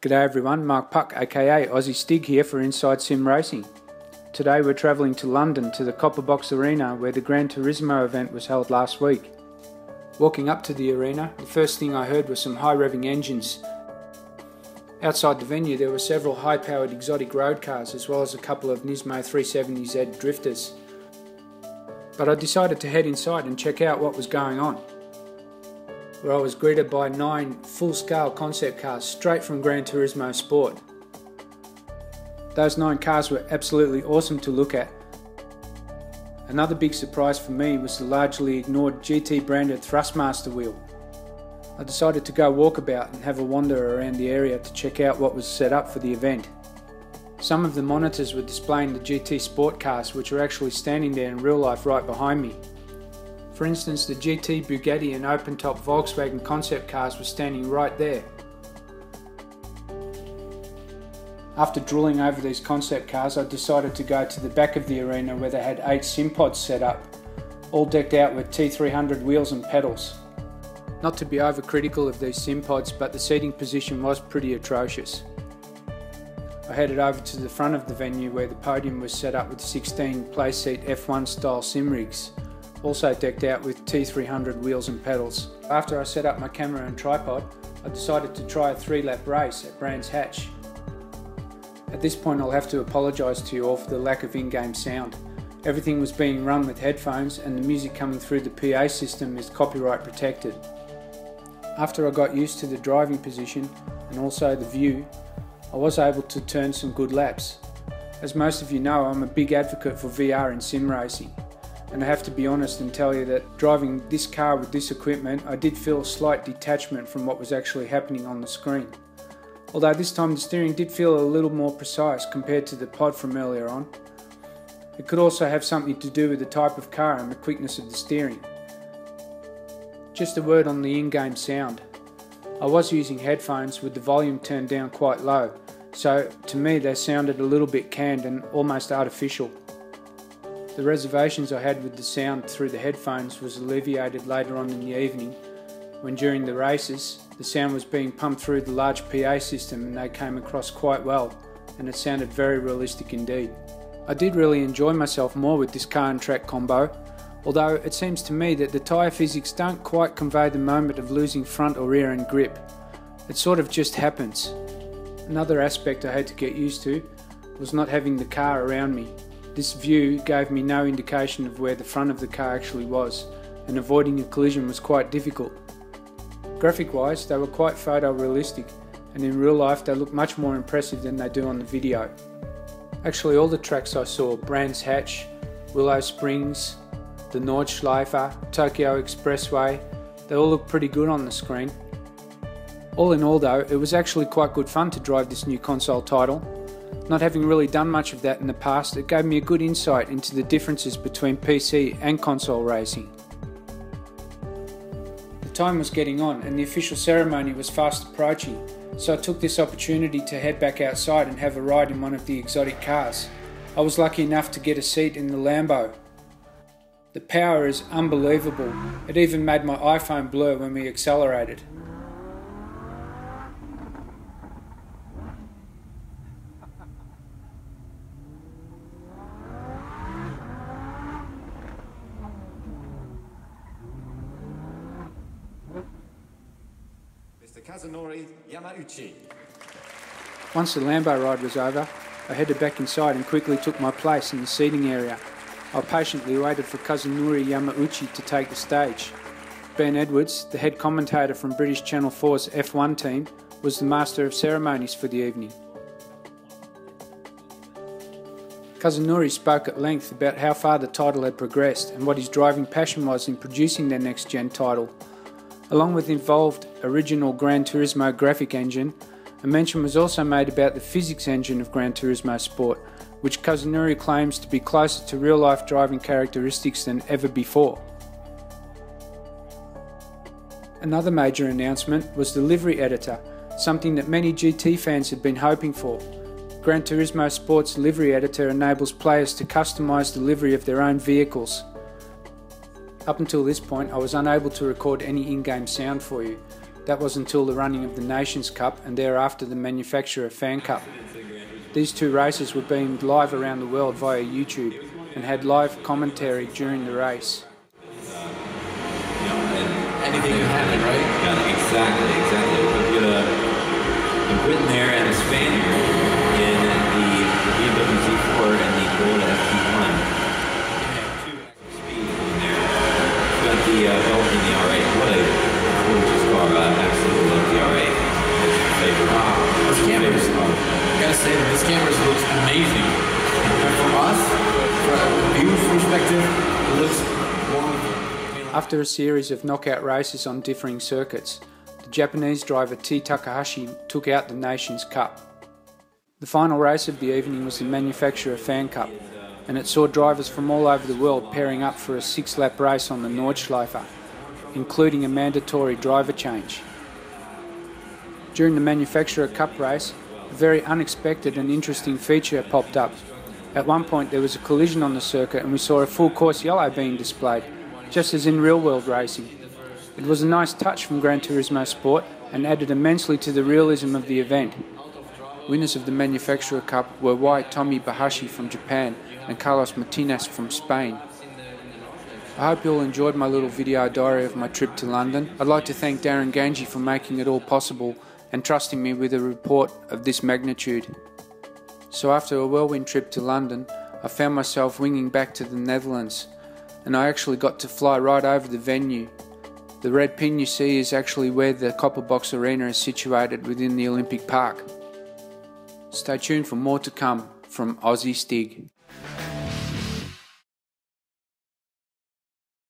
G'day everyone, Mark Puck aka Aussie Stig here for Inside Sim Racing. Today we're travelling to London to the Copper Box Arena where the Gran Turismo event was held last week. Walking up to the arena, the first thing I heard was some high revving engines. Outside the venue there were several high powered exotic road cars as well as a couple of Nismo 370Z drifters. But I decided to head inside and check out what was going on, where I was greeted by 9 full-scale concept cars straight from Gran Turismo Sport. Those 9 cars were absolutely awesome to look at. Another big surprise for me was the largely ignored GT branded Thrustmaster wheel. I decided to go walkabout and have a wander around the area to check out what was set up for the event. Some of the monitors were displaying the GT Sport cars which were actually standing there in real life right behind me. For instance, the GT Bugatti and open-top Volkswagen concept cars were standing right there. After drooling over these concept cars, I decided to go to the back of the arena where they had 8 sim pods set up, all decked out with T300 wheels and pedals. Not to be overcritical of these sim pods, but the seating position was pretty atrocious. I headed over to the front of the venue where the podium was set up with 16 playseat F1 style sim rigs, also decked out with T300 wheels and pedals. After I set up my camera and tripod, I decided to try a 3-lap race at Brands Hatch. At this point I'll have to apologise to you all for the lack of in-game sound. Everything was being run with headphones and the music coming through the PA system is copyright protected. After I got used to the driving position and also the view, I was able to turn some good laps. As most of you know, I'm a big advocate for VR in sim racing. And I have to be honest and tell you that driving this car with this equipment, I did feel a slight detachment from what was actually happening on the screen. Although this time the steering did feel a little more precise compared to the pod from earlier on. It could also have something to do with the type of car and the quickness of the steering. Just a word on the in-game sound. I was using headphones with the volume turned down quite low, so to me they sounded a little bit canned and almost artificial. The reservations I had with the sound through the headphones was alleviated later on in the evening, when during the races, the sound was being pumped through the large PA system and they came across quite well, and it sounded very realistic indeed. I did really enjoy myself more with this car and track combo, although it seems to me that the tyre physics don't quite convey the moment of losing front or rear end grip. It sort of just happens. Another aspect I had to get used to was not having the car around me. This view gave me no indication of where the front of the car actually was, and avoiding a collision was quite difficult. Graphic wise, they were quite photorealistic, and in real life they look much more impressive than they do on the video. Actually all the tracks I saw, Brands Hatch, Willow Springs, the Nordschleife, Tokyo Expressway, they all look pretty good on the screen. All in all though, it was actually quite good fun to drive this new console title. Not having really done much of that in the past, it gave me a good insight into the differences between PC and console racing. The time was getting on and the official ceremony was fast approaching, so I took this opportunity to head back outside and have a ride in one of the exotic cars. I was lucky enough to get a seat in the Lambo. The power is unbelievable, it even made my iPhone blur when we accelerated. Mr. Kazunori Yamauchi. Once the Lambo ride was over, I headed back inside and quickly took my place in the seating area. I patiently waited for Kazunori Yamauchi to take the stage. Ben Edwards, the head commentator from British Channel 4's F1 team, was the master of ceremonies for the evening. Kazunori spoke at length about how far the title had progressed and what his driving passion was in producing their next-gen title. Along with involved original Gran Turismo graphic engine, a mention was also made about the physics engine of Gran Turismo Sport, which Kazunori claims to be closer to real-life driving characteristics than ever before. Another major announcement was the livery editor, something that many GT fans had been hoping for. Gran Turismo Sport's livery editor enables players to customise the livery of their own vehicles. Up until this point I was unable to record any in-game sound for you, That was until the running of the Nations Cup and thereafter the Manufacturer Fan Cup. These two races were beamed live around the world via YouTube and had live commentary during the race. Anything can happen, right? Yeah, exactly. We've got a Briton there and a Spaniard in the BMW Z4 and the Toyota FT1. Speed in there. We've got the belt in the R8. What a gorgeous car. I absolutely love the R8. It's my favorite. Wow. This Cameras, I gotta say that this Cameras looks amazing. And for us, from a viewer's perspective, it looks wonderful. After a series of knockout races on differing circuits, the Japanese driver T. Takahashi took out the Nations Cup. The final race of the evening was the Manufacturer Fan Cup, and it saw drivers from all over the world pairing up for a 6-lap race on the Nordschleife, including a mandatory driver change. During the Manufacturer Cup race, a very unexpected and interesting feature popped up. At one point there was a collision on the circuit and we saw a full course yellow being displayed, just as in real-world racing. It was a nice touch from Gran Turismo Sport and added immensely to the realism of the event. Winners of the Manufacturer Cup were Tomi Bahashi from Japan and Carlos Martinez from Spain. I hope you all enjoyed my little video diary of my trip to London. I'd like to thank Darren Ganji for making it all possible and trusting me with a report of this magnitude. So after a whirlwind trip to London, I found myself winging back to the Netherlands, and I actually got to fly right over the venue. The red pin you see is actually where the Copper Box Arena is situated within the Olympic Park. Stay tuned for more to come from Aussie Stig.